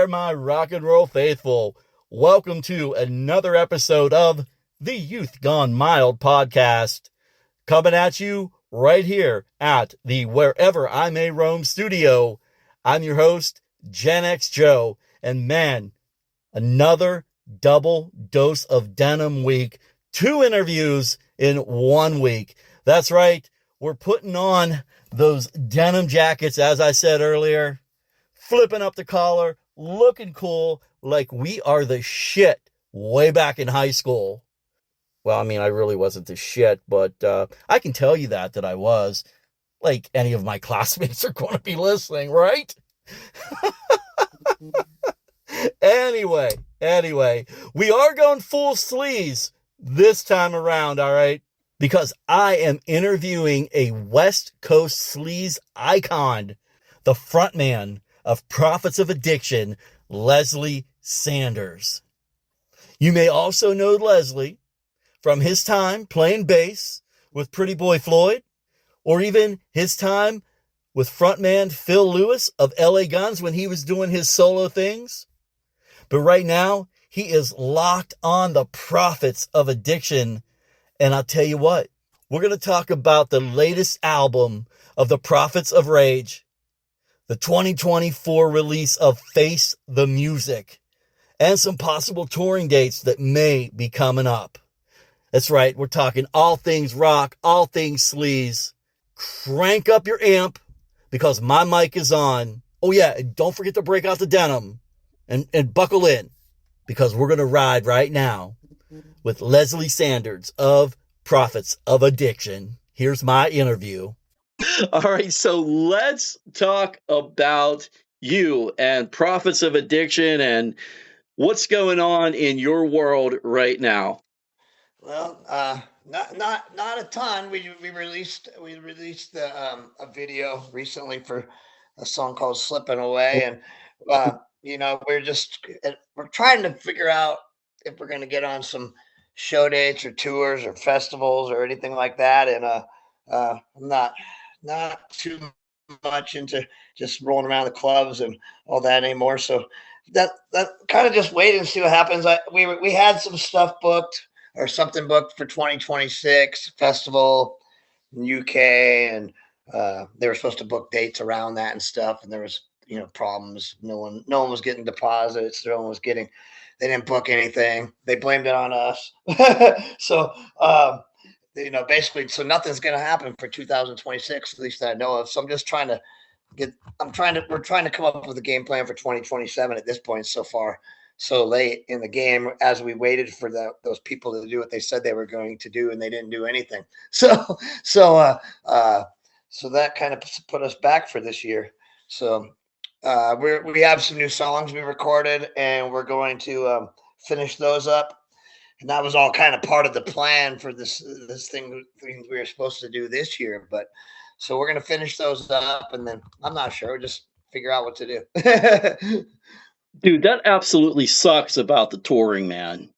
there, my rock and roll faithful. Welcome to another episode of the Youth Gone Mild podcast. Coming at you right here at the Wherever I May Roam studio. I'm your host, X Joe, and man, another double dose of denim week. 2 interviews in 1 week. That's right, we're putting on those denim jackets, as I said earlier, flipping up the collar, looking cool, like we are the shit way back in high school. Well, I mean, I really wasn't the shit, but I can tell you that I was. Like any of my classmates are going to be listening, right? Anyway, we are going full sleaze this time around, all right? Because I am interviewing a West Coast sleaze icon, the frontman of Prophets of Addiction, Lesli Sanders. You may also know Lesli from his time playing bass with Pretty Boy Floyd, or even his time with frontman Phil Lewis of LA Guns when he was doing his solo things. But right now, he is locked on the Prophets of Addiction. And I'll tell you what, we're going to talk about the latest album of the Prophets of Rage, the 2024 release of Face the Music, and some possible touring dates that may be coming up. That's right, we're talking all things rock, all things sleaze. Crank up your amp because my mic is on. Oh yeah, and don't forget to break out the denim and buckle in because we're going to ride right now with Lesli Sanders of Prophets of Addiction. Here's my interview. All right, so let's talk about you and Prophets of Addiction and what's going on in your world right now. Well, not a ton. We released a video recently for a song called "Slippin Away," and we're trying to figure out if we're going to get on some show dates or tours or festivals or anything like that. And I'm not too much into just rolling around the clubs and all that anymore. So that kind of just wait and see what happens. We had some stuff booked or something booked for 2026 festival in UK, and they were supposed to book dates around that and stuff, and there was problems. No one was getting deposits. They didn't book anything. They blamed it on us. So basically, so nothing's going to happen for 2026, at least that I know of. So I'm just trying to we're trying to come up with a game plan for 2027 at this point. So far, so late in the game, as we waited for those people to do what they said they were going to do, and they didn't do anything. So that kind of put us back for this year. So we have some new songs we recorded, and we're going to finish those up. And that was all kind of part of the plan for this thing we were supposed to do this year. But so we're going to finish those up, and then I'm not sure. We'll just figure out what to do. Dude, that absolutely sucks about the touring, man.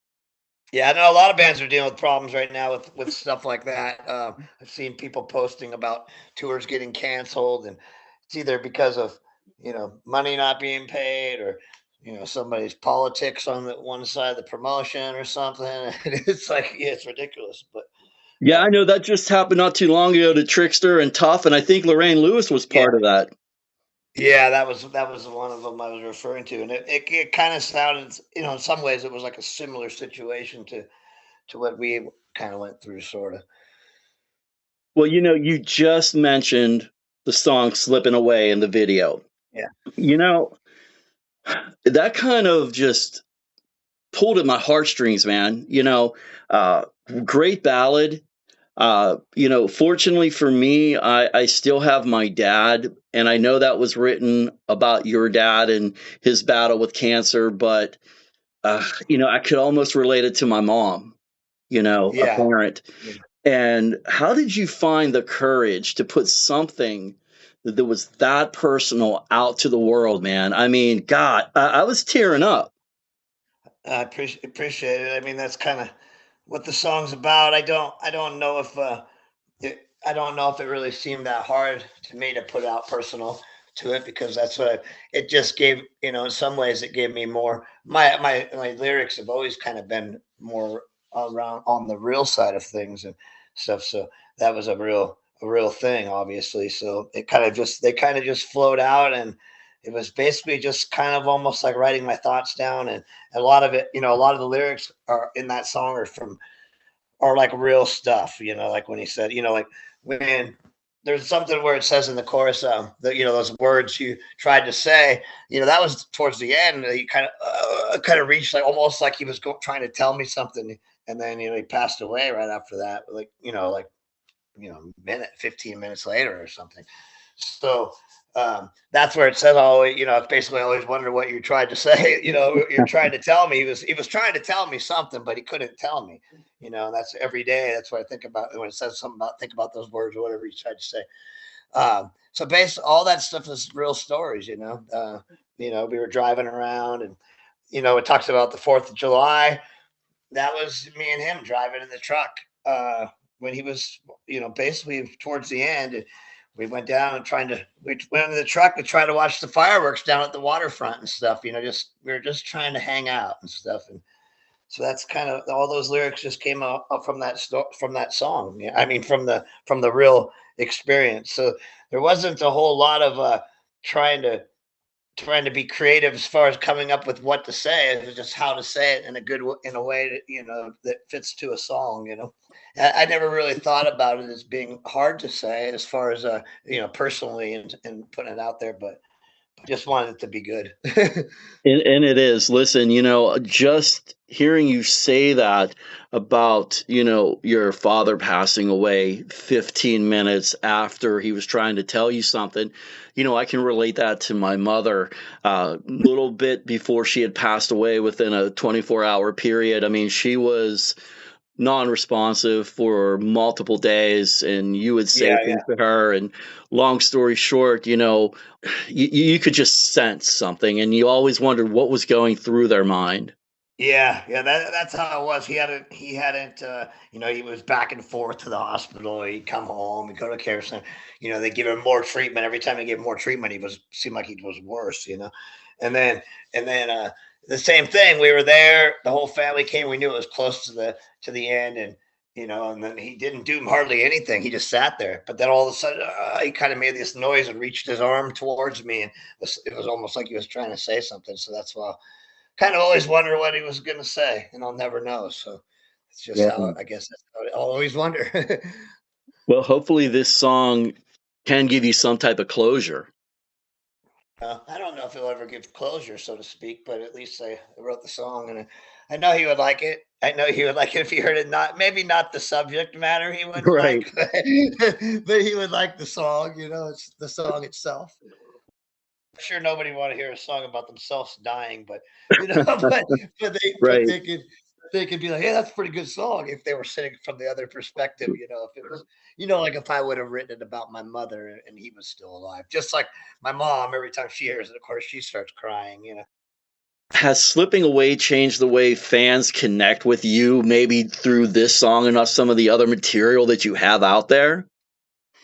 Yeah, I know a lot of bands are dealing with problems right now with stuff like that. I've seen people posting about tours getting canceled, and it's either because of money not being paid, or somebody's politics on the one side of the promotion or something. It's like, yeah, it's ridiculous. But yeah, I know that just happened not too long ago to Trickster and Tough, and I think Lorraine Lewis was part of that. Yeah, that was one of them I was referring to, and it kind of sounded, in some ways it was like a similar situation to what we kind of went through, sort of. Well, you just mentioned the song "Slippin Away" in the video. Yeah. That kind of just pulled at my heartstrings, man. Great ballad. Fortunately for me, I still have my dad, and I know that was written about your dad and his battle with cancer, but I could almost relate it to my mom, a parent. Yeah. And how did you find the courage to put something that was that personal out to the world, man? I mean, God, I was tearing up. I appreciate it. I mean, that's kind of what the song's about. I don't know if I don't know if it really seemed that hard to me to put out personal, to it, because that's what it just gave, in some ways it gave me more. My lyrics have always kind of been more around on the real side of things and stuff. So that was a real thing, obviously. So they kind of just flowed out, and it was basically just kind of almost like writing my thoughts down. And a lot of it, a lot of the lyrics are in that song are like real stuff, like when he said, like when there's something where it says in the chorus, that, those words you tried to say, that was towards the end. He kind of reached, like almost like he was trying to tell me something. And then, he passed away right after that, minute, 15 minutes later or something. So that's where it says, always, it's basically always wonder what you tried to say. You're trying to tell me. He was trying to tell me something, but he couldn't tell me. That's every day. That's what I think about when it says something about, think about those words or whatever he tried to say. So all that stuff is real stories. We were driving around, and it talks about the 4th of July. That was me and him driving in the truck when he was, basically towards the end. We went down and we went in the truck to try to watch the fireworks down at the waterfront and stuff. We were just trying to hang out and stuff. And so that's kind of all those lyrics just came up from that song. Yeah, I mean, from the real experience. So there wasn't a whole lot of trying to be creative as far as coming up with what to say. It was just how to say it in a way that, that fits to a song. I never really thought about it as being hard to say as far as personally and putting it out there, but I just wanted it to be good. And it is. Listen, just hearing you say that about, your father passing away 15 minutes after he was trying to tell you something, I can relate that to my mother. A little bit before she had passed away, within a 24-hour period. I mean, she was non-responsive for multiple days, and you would say things to her, and long story short, you could just sense something, and you always wondered what was going through their mind. Yeah, that's how it was. He hadn't, he was back and forth to the hospital. He'd come home, he'd go to care center. They give him more treatment. Every time they gave him more treatment, seemed like he was worse. And then the same thing. We were there. The whole family came. We knew it was close to the end, and and then he didn't do hardly anything. He just sat there. But then all of a sudden, he kind of made this noise and reached his arm towards me, and it was almost like he was trying to say something. So that's why. Kind of always wonder what he was going to say, and I'll never know. So it's just how, I guess that's how I'll always wonder. Well, hopefully this song can give you some type of closure. I don't know if he'll ever give closure, so to speak, but at least I wrote the song, and I know he would like it. I know he would like it if he heard it. Maybe not the subject matter he wouldn't Right. like, but he would like the song. It's the song itself. I'm sure nobody want to hear a song about themselves dying, but Right. they could be like, "Hey, that's a pretty good song." If they were sitting from the other perspective, if it was, like if I would have written it about my mother and he was still alive, just like my mom. Every time she hears it, of course, she starts crying. Has Slipping Away changed the way fans connect with you, maybe through this song and not some of the other material that you have out there?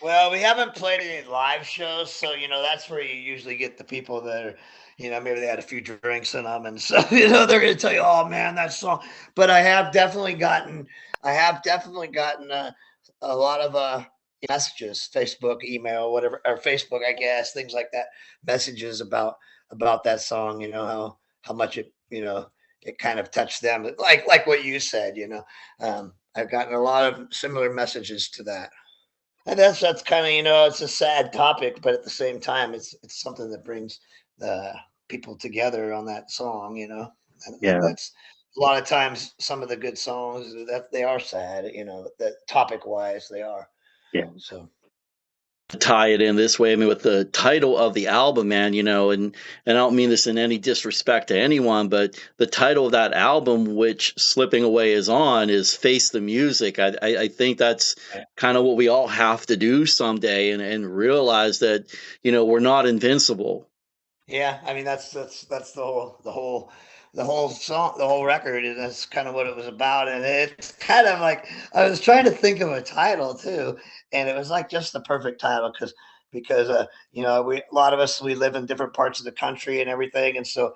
Well, we haven't played any live shows, so that's where you usually get the people that are, maybe they had a few drinks in them, and so they're going to tell you, "Oh man, that song." But I have definitely gotten a lot of messages, Facebook, email, whatever, or Facebook, I guess, things like that, messages about that song. How much it kind of touched them, like what you said. I've gotten a lot of similar messages to that. And that's kind of, it's a sad topic, but at the same time, it's something that brings the people together on that song, and Yeah. that's a lot of times some of the good songs that they are sad, that topic wise they are. Yeah. So Tie it in this way. I mean, with the title of the album, man, and I don't mean this in any disrespect to anyone, but the title of that album, which Slipping Away is on, is Face the Music. I think that's kind of what we all have to do someday, and realize that, we're not invincible. yeah, I mean that's the whole song, the whole record, and that's kind of what it was about. And it's kind of like I was trying to think of a title too, and it was like just the perfect title because because a lot of us, we live in different parts of the country and everything, and so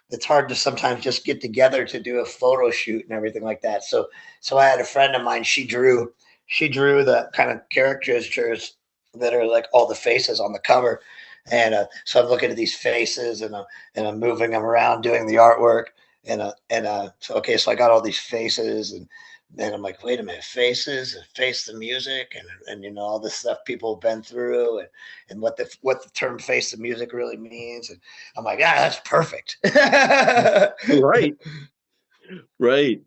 it's hard to sometimes just get together to do a photo shoot and everything like that. So I had a friend of mine. She drew the kind of caricatures that are like all the faces on the cover, and so I'm looking at these faces, and I'm moving them around doing the artwork, so okay, so I got all these faces, and then I'm like, wait a minute, faces and face the music, and all this stuff people have been through, and what the term face the music really means, and I'm like, yeah, that's perfect. Right. Right.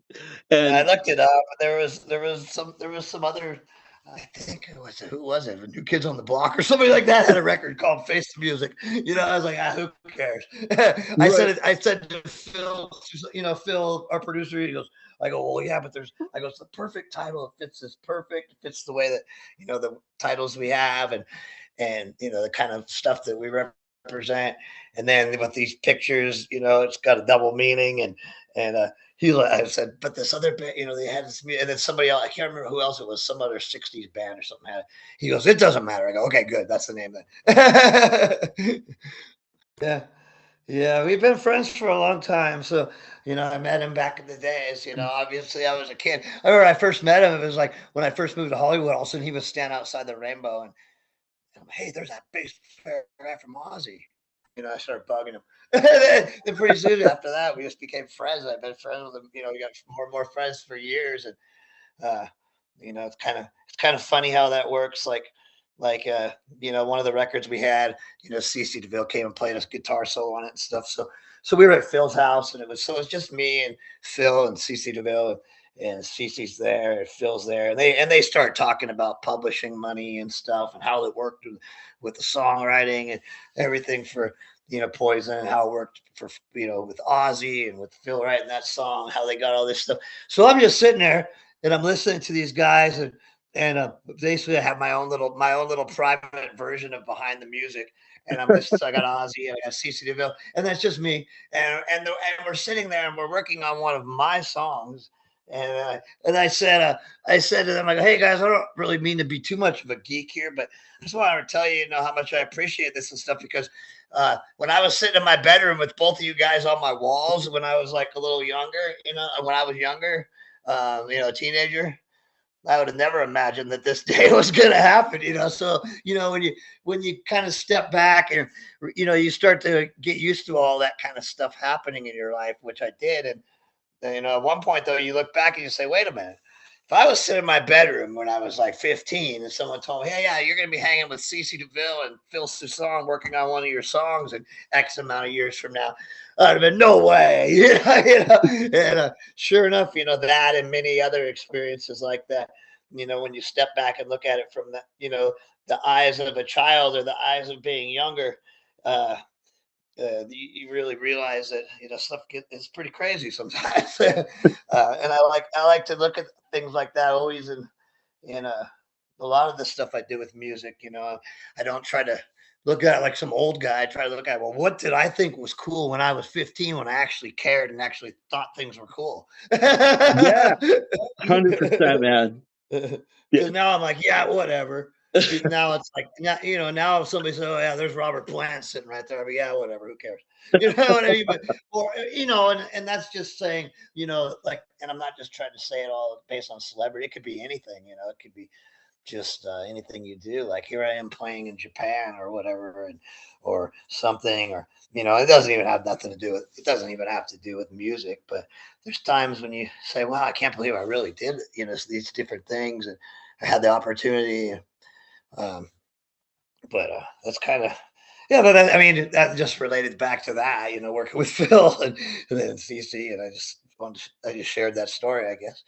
I And looked it up. There was some other. I think it was, who was it? New Kids on the Block or somebody like that had a record called Face the Music. I was like, who cares? I said right. it. I said to Phil, Phil, our producer. He goes, I go, well, yeah, but I go, it's the perfect title. It fits this perfect. It fits the way that the titles we have, and the kind of stuff that we represent. And then with these pictures, it's got a double meaning, and I said, but this other band, they had this, and then somebody else, I can't remember who else it was, some other 60s band or something had it. He goes, it doesn't matter. I go, okay, good. That's the name then. Yeah. Yeah. We've been friends for a long time. So, I met him back in the days. Obviously I was a kid. I remember I first met him. It was like when I first moved to Hollywood, all of a sudden he would stand outside the Rainbow, and I'm like, hey, there's that bass player guy from Ozzy. I started bugging him. Then pretty soon after that, we just became friends. I've been friends with him. We got more and more friends for years, and uh, it's kind of funny how that works. Like one of the records we had, CC DeVille came and played us guitar solo on it and stuff. So we were at Phil's house, and it was just me and Phil and CC DeVille, and CC's there, and Phil's there, and they start talking about publishing money and stuff, and how it worked with the songwriting and everything for Poison, and how it worked for with Ozzy and with Phil writing that song, how they got all this stuff. So I'm just sitting there and I'm listening to these guys, and basically I have my own little private version of behind the music, and I'm listening. So I got Ozzy and I got CC DeVille, and that's just me, and we're sitting there and we're working on one of my songs. And I said to them, I go, hey guys, I don't really mean to be too much of a geek here, but I just wanted to tell you, how much I appreciate this and stuff, because when I was sitting in my bedroom with both of you guys on my walls when I was like a little younger, when I was younger, a teenager, I would have never imagined that this day was going to happen, So, when you kind of step back and, you start to get used to all that kind of stuff happening in your life, which I did. And, at one point, though, you look back and you say, wait a minute. If I was sitting in my bedroom when I was like 15 and someone told me, hey, yeah, you're going to be hanging with CeCe DeVille and Phil Soussan working on one of your songs in X amount of years from now, I'd have been, no way. And sure enough, that and many other experiences like that, when you step back and look at it from the eyes of a child or the eyes of being younger, uh, you really realize that stuff is pretty crazy sometimes. And I like to look at things like that always in a lot of the stuff I do with music. I don't try to look at it like some old guy. I try to look at, well, what did I think was cool when I was 15, when I actually cared and actually thought things were cool. yeah, 100%, man. Yeah. Because now I'm like, yeah, whatever. Now it's like, now if somebody says, oh yeah, there's Robert Plant sitting right there, but yeah, whatever, who cares? You know what I mean? But, or and that's just saying, like, and I'm not just trying to say it all based on celebrity. It could be anything, it could be just anything you do. Like, here I am playing in Japan or whatever, or something, or it doesn't even have nothing to do with. It doesn't even have to do with music. But there's times when you say, "Wow, I can't believe I really did," these different things, and I had the opportunity. Um, but that's kind of, yeah. But I mean, that just related back to that, working with Phil and then CC, and I just shared that story, I guess.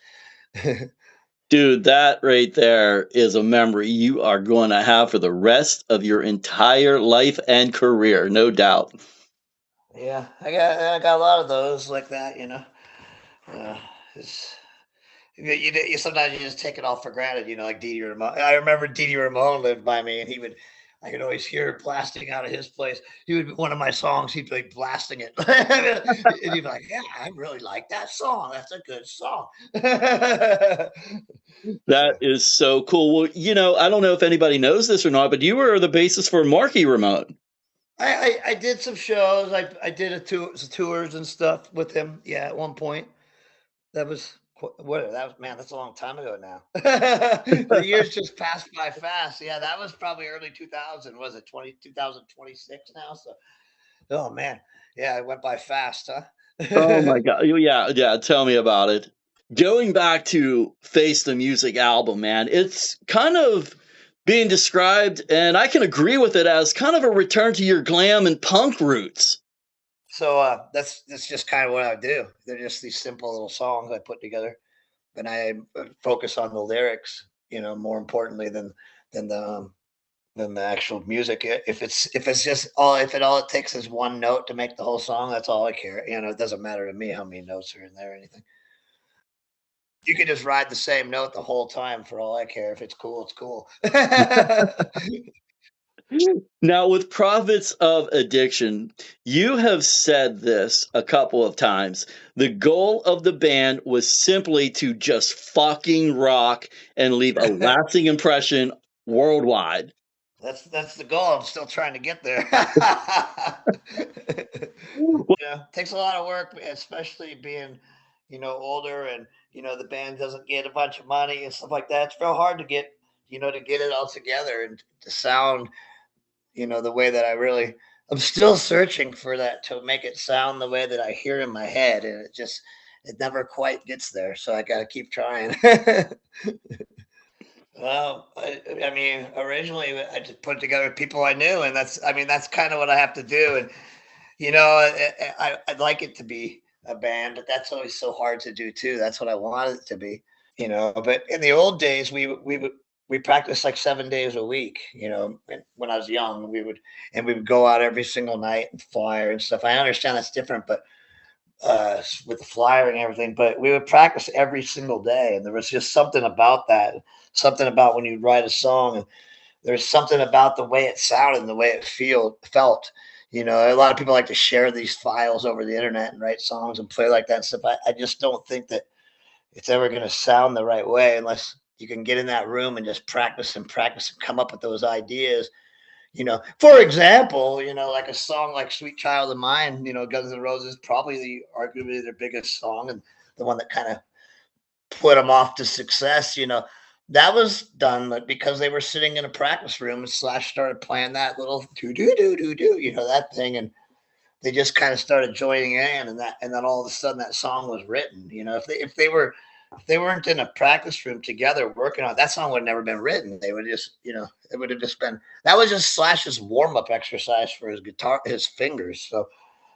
Dude, that right there is a memory you are going to have for the rest of your entire life and career, no doubt. Yeah, I got a lot of those like that. Uh, it's sometimes you just take it all for granted. Like Didi Ramon. I remember Didi Ramon lived by me, and I could always hear it blasting out of his place. He would be one of my songs. He'd be like blasting it, and he'd be like, "Yeah, I really like that song. That's a good song." That So is so cool. Well, I don't know if anybody knows this or not, but you were the bassist for Marky Ramone. I did some shows. I did some tours and stuff with him. Yeah, at one point. That was what that was, man, that's a long time ago now. The years just passed by fast. Yeah, that was probably early 2000. Was it 2026 now? So, oh man. Yeah, it went by fast, huh? Oh my God. Yeah, yeah. Tell me about it. Going back to Face the Music album, man, it's kind of being described, and I can agree with it, as kind of a return to your glam and punk roots. So that's just kind of what I do. They're just these simple little songs I put together, and I focus on the lyrics, more importantly than the than the actual music. If it's just all it takes is one note to make the whole song, that's all I care. It doesn't matter to me how many notes are in there or anything. You can just ride the same note the whole time for all I care. If it's cool, it's cool. Now, with Prophets of Addiction, you have said this a couple of times. The goal of the band was simply to just fucking rock and leave a lasting impression worldwide. That's the goal. I'm still trying to get there. Yeah, takes a lot of work, especially being, older, and the band doesn't get a bunch of money and stuff like that. It's real hard to get it all together and to sound, the way that I'm still searching for that to make it sound the way that I hear in my head, and it never quite gets there. So I got to keep trying. Well, I mean, originally I just put together people I knew, and that's kind of what I have to do. And I'd like it to be a band, but that's always so hard to do too. That's what I wanted it to be, But in the old days, we practiced like 7 days a week. When I was young, we would go out every single night and flyer and stuff. I understand that's different, but with the flyer and everything, but we would practice every single day, and there was just something about that, something about when you write a song, and there's something about the way it sounded and the way it felt. A lot of people like to share these files over the internet and write songs and play like that and stuff. I just don't think that it's ever going to sound the right way unless you can get in that room and just practice and practice and come up with those ideas. For example, like a song like "Sweet Child of Mine," Guns N' Roses, probably arguably their biggest song and the one that kind of put them off to success. That was done because they were sitting in a practice room and Slash started playing that little do do do do do, that thing, and they just kind of started joining in, and then all of a sudden that song was written. If they weren't in a practice room together working on it, that song would have never been written. They would just, it would have just been, that was just Slash's warm up exercise for his guitar, his fingers.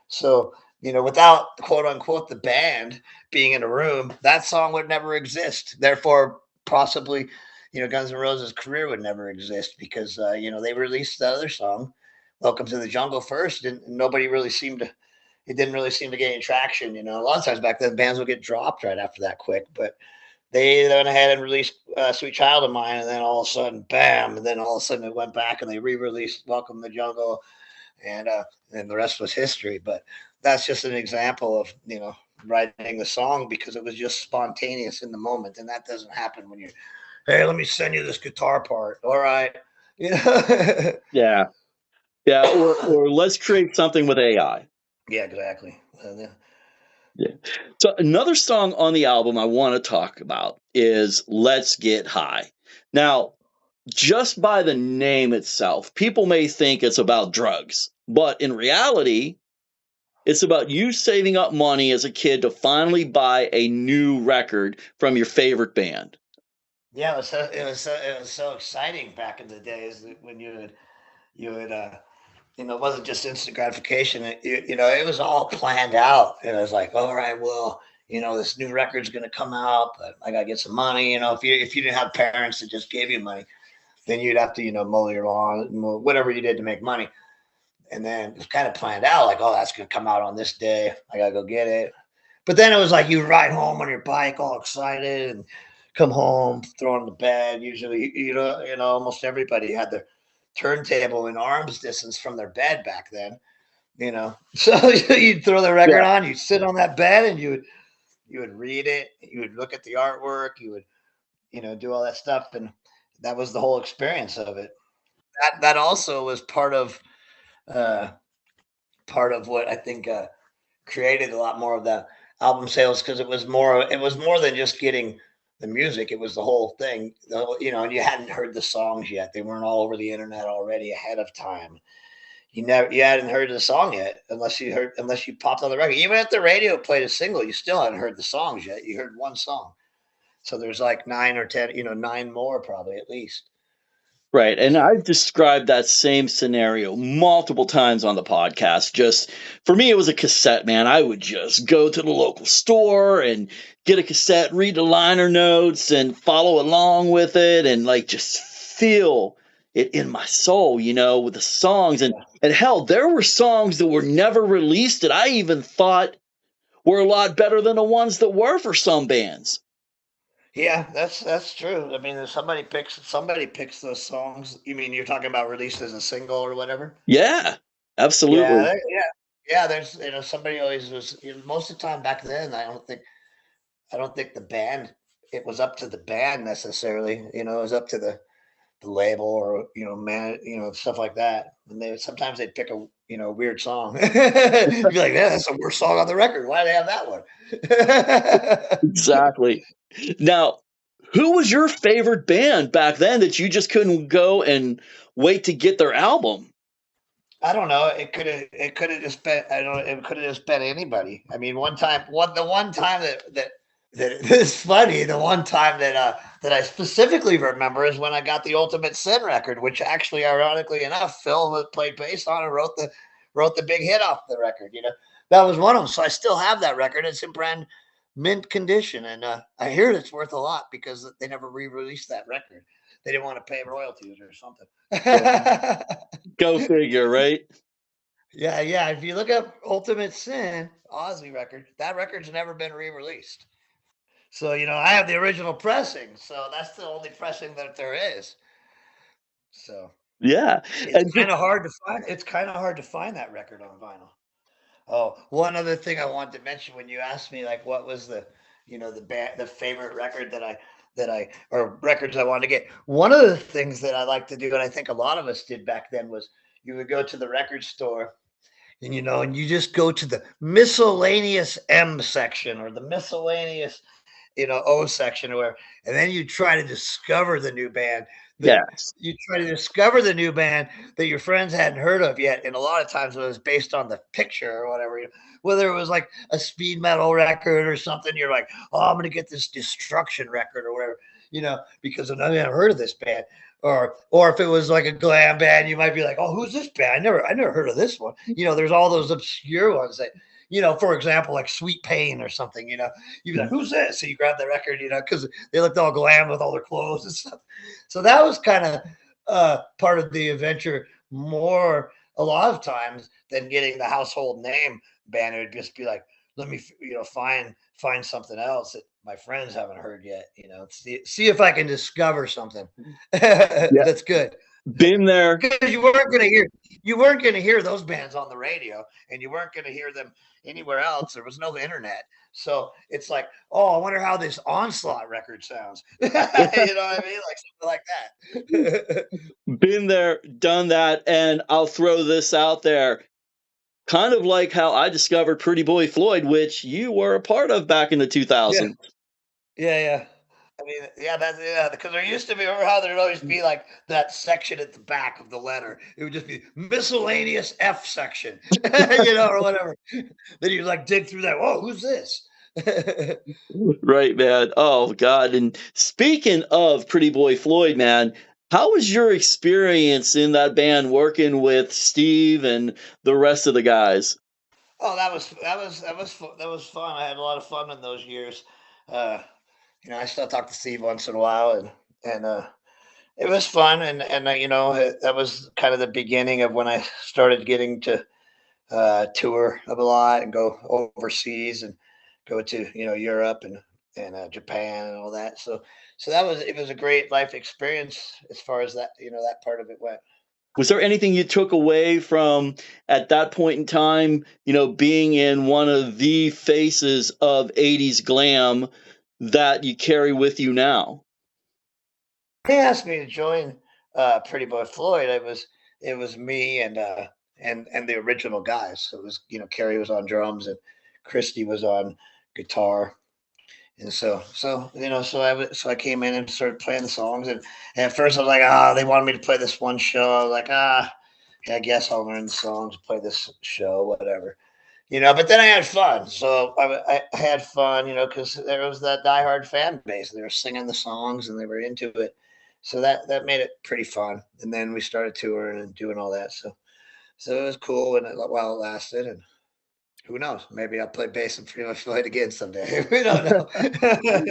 So, without quote unquote the band being in a room, that song would never exist. Therefore, possibly, Guns N' Roses' career would never exist because, they released the other song, Welcome to the Jungle, first, and nobody really seemed to, it didn't really seem to get any traction. A lot of times back then, bands would get dropped right after that quick, but they went ahead and released Sweet Child of Mine, and then all of a sudden, bam, and then all of a sudden it went back and they re-released Welcome to the Jungle, and the rest was history. But that's just an example of, writing the song because it was just spontaneous in the moment, and that doesn't happen when hey, let me send you this guitar part. All right. Yeah. Yeah. Or let's create something with AI. Yeah, exactly. Yeah. Yeah. So another song on the album I want to talk about is Let's Get High. Now, just by the name itself, people may think it's about drugs, but in reality, it's about you saving up money as a kid to finally buy a new record from your favorite band. Yeah, it was so exciting back in the days when you would it wasn't just instant gratification. It was all planned out. It was like, all right, well, this new record's going to come out, but I got to get some money. If you didn't have parents that just gave you money, then you'd have to, mow your lawn, whatever you did to make money. And then it's kind of planned out, like, oh, that's going to come out on this day. I got to go get it. But then it was like you ride home on your bike all excited and come home, throw on the bed. Usually, almost everybody had their turntable in arm's distance from their bed back then. So you'd throw the record on, you'd sit on that bed, and you would read it, you would look at the artwork, you would do all that stuff, and that was the whole experience of it. That also was uh, part of what I think created a lot more of the album sales, because it was more than just getting the music. It was the whole thing, and you hadn't heard the songs yet. They weren't all over the internet already ahead of time. You hadn't heard the song yet, unless you popped on the record. Even if the radio played a single, you still hadn't heard the songs yet. You heard one song. So there's like 9 or 10, 9 more probably at least. Right. And I've described that same scenario multiple times on the podcast. Just for me, it was a cassette, man. I would just go to the local store and get a cassette, read the liner notes, and follow along with it, and like just feel it in my soul, with the songs. And hell, there were songs that were never released that I even thought were a lot better than the ones that were for some bands. Yeah, that's true. I mean, if somebody picks those songs. You mean you're talking about released as a single or whatever? Yeah, Yeah, absolutely. yeah. There's somebody always was. Most of the time back then, I don't think the band. It was up to the band necessarily. It was up to the label, or man, stuff like that. And sometimes they'd pick a weird song. You'd be like, yeah, that's the worst song on the record. Why do they have that one? Exactly. Now, who was your favorite band back then that you just couldn't go and wait to get their album? I don't know. It could have just been. I don't. It could have just been anybody. I mean, the one time that it's funny. The one time that I specifically remember is when I got the Ultimate Sin record, which actually, ironically enough, Phil played bass on and wrote the big hit off the record. That was one of them. So I still have that record. It's in brand mint condition, and I hear it's worth a lot because they never re-released that record. They didn't want to pay royalties or something. Go figure, right? Yeah, yeah. If you look up Ultimate Sin, Ozzy record, that record's never been re-released. So, I have the original pressing. So that's the only pressing that there is. So Yeah. it's And just kind of hard to find. It's kind of hard to find that record on vinyl. Oh, one other thing I wanted to mention when you asked me, like, what was the favorite record or records I wanted to get. One of the things that I like to do, and I think a lot of us did back then, was you would go to the record store, and you just go to the miscellaneous M section, or the miscellaneous O section, or whatever, and then you try to discover the new band. yes. You try to discover the new band that your friends hadn't heard of yet, and a lot of times it was based on the picture or whatever. Whether it was like a speed metal record or something, you're like, oh, I'm gonna get this Destruction record or whatever, because I haven't heard of this band. Or if it was like a glam band, you might be like, oh, who's this band? I never heard of this one. There's all those obscure ones that, for example, like Sweet Pain or something. You'd be like, who's this? So you grab the record, because they looked all glam with all their clothes and stuff. So that was kind of part of the adventure, more a lot of times than getting the household name band. It would just be like, let me, find something else that my friends haven't heard yet. See if I can discover something Yeah. that's good. Been there. Because you weren't going to hear those bands on the radio, and you weren't going to hear them anywhere else. There was no internet. So it's like, oh, I wonder how this Onslaught record sounds. You know what I mean? Like something like that. Been there, done that. And I'll throw this out there. Kind of like how I discovered Pretty Boy Floyd, which you were a part of back in the Yeah. 2000s. Yeah, yeah. I mean, yeah, because there used to be, remember how there'd always be like that section at the back of the letter? It would just be miscellaneous F section, or whatever. Then you'd like dig through that. Whoa, who's this? Right, man. Oh, God. And speaking of Pretty Boy Floyd, man, how was your experience in that band working with Steve and the rest of the guys? Oh, that was fun. I had a lot of fun in those years. Uh, I still talk to Steve once in a while, and it was fun. And that was kind of the beginning of when I started getting to tour a lot and go overseas and go to Europe and Japan and all that. So it was a great life experience as far as that that part of it went. Was there anything you took away from at that point in time, being in one of the faces of 80s glam that you carry with you now? They asked me to join Pretty Boy Floyd. It was me and the original guys. So it was, Kerry was on drums and Christy was on guitar. And so I came in and started playing the songs, and at first I was like, they wanted me to play this one show. I was like, yeah, I guess I'll learn the songs, play this show, whatever, But then I had fun, so I had fun, because there was that diehard fan base. They were singing the songs and they were into it, so that made it pretty fun. And then we started touring and doing all that, so it was cool while it lasted, and who knows? Maybe I'll play bass and Pretty Much Floyd again someday. We don't know.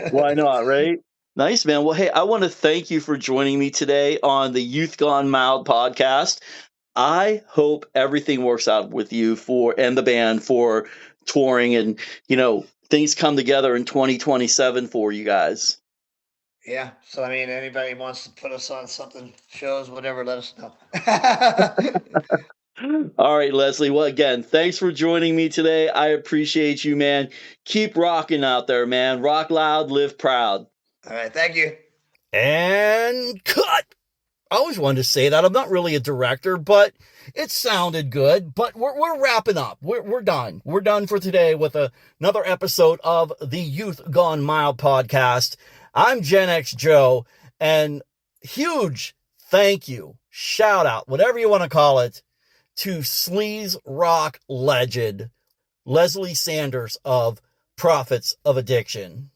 Why not, right? Nice, man. Well, hey, I want to thank you for joining me today on the Youth Gone Mild podcast. I hope everything works out with you and the band for touring, and things come together in 2027 for you guys. Yeah. So anybody wants to put us on something, shows, whatever, let us know. All right, Lesli. Well, again, thanks for joining me today. I appreciate you, man. Keep rocking out there, man. Rock loud, live proud. All right. Thank you. And cut. I always wanted to say that. I'm not really a director, but it sounded good. But we're wrapping up. We're done. We're done for today with another episode of the Youth Gone Mild podcast. I'm Gen X Joe, and huge thank you, shout out, whatever you want to call it, to sleaze rock legend Lesli Sanders of Prophets of Addiction.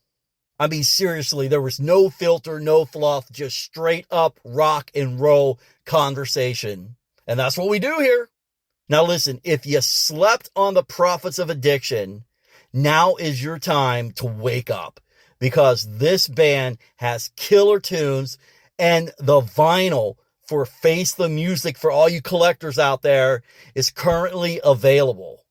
I mean, seriously, there was no filter, no fluff, just straight up rock and roll conversation. And that's what we do here. Now listen, if you slept on the Prophets of Addiction, now is your time to wake up, because this band has killer tunes, and the vinyl for Face the Music for all you collectors out there is currently available.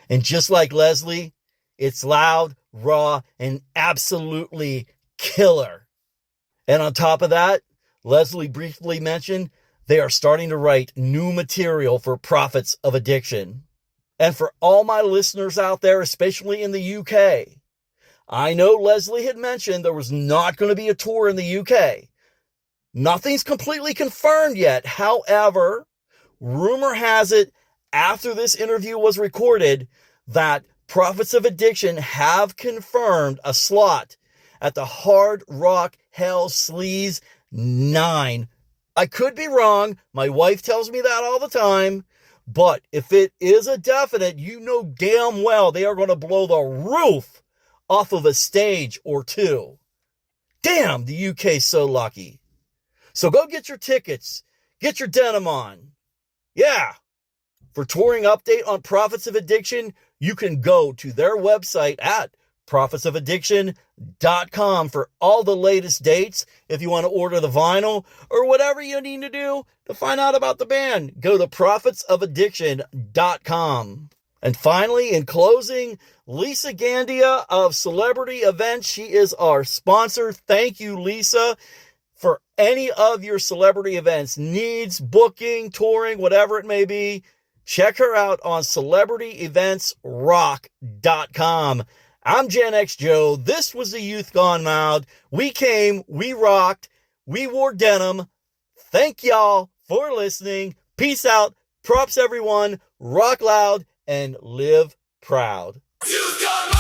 And just like Lesli, it's loud, raw, and absolutely killer. And on top of that, Lesli briefly mentioned they are starting to write new material for Prophets of Addiction. And for all my listeners out there, especially in the UK, I know Lesli had mentioned there was not going to be a tour in the UK. Nothing's completely confirmed yet. However, rumor has it, after this interview was recorded, that Prophets of Addiction have confirmed a slot at the Hard Rock Hell Sleaze 9. I could be wrong. My wife tells me that all the time. But if it is a definite, you know damn well they are going to blow the roof off of a stage or two. Damn, the UK's so lucky. So go get your tickets. Get your denim on. Yeah. For touring update on Prophets of Addiction, you can go to their website at prophetsofaddiction.com for all the latest dates. If you want to order the vinyl or whatever you need to do to find out about the band, go to prophetsofaddiction.com. And finally, in closing, Lisa Gandia of Celebrity Events. She is our sponsor. Thank you, Lisa. For any of your celebrity events, needs, booking, touring, whatever it may be, check her out on CelebrityEventsRock.com. I'm Gen X Joe. This was the Youth Gone Mild. We came, we rocked, we wore denim. Thank y'all for listening. Peace out. Props everyone. Rock loud and live proud. Youth Gone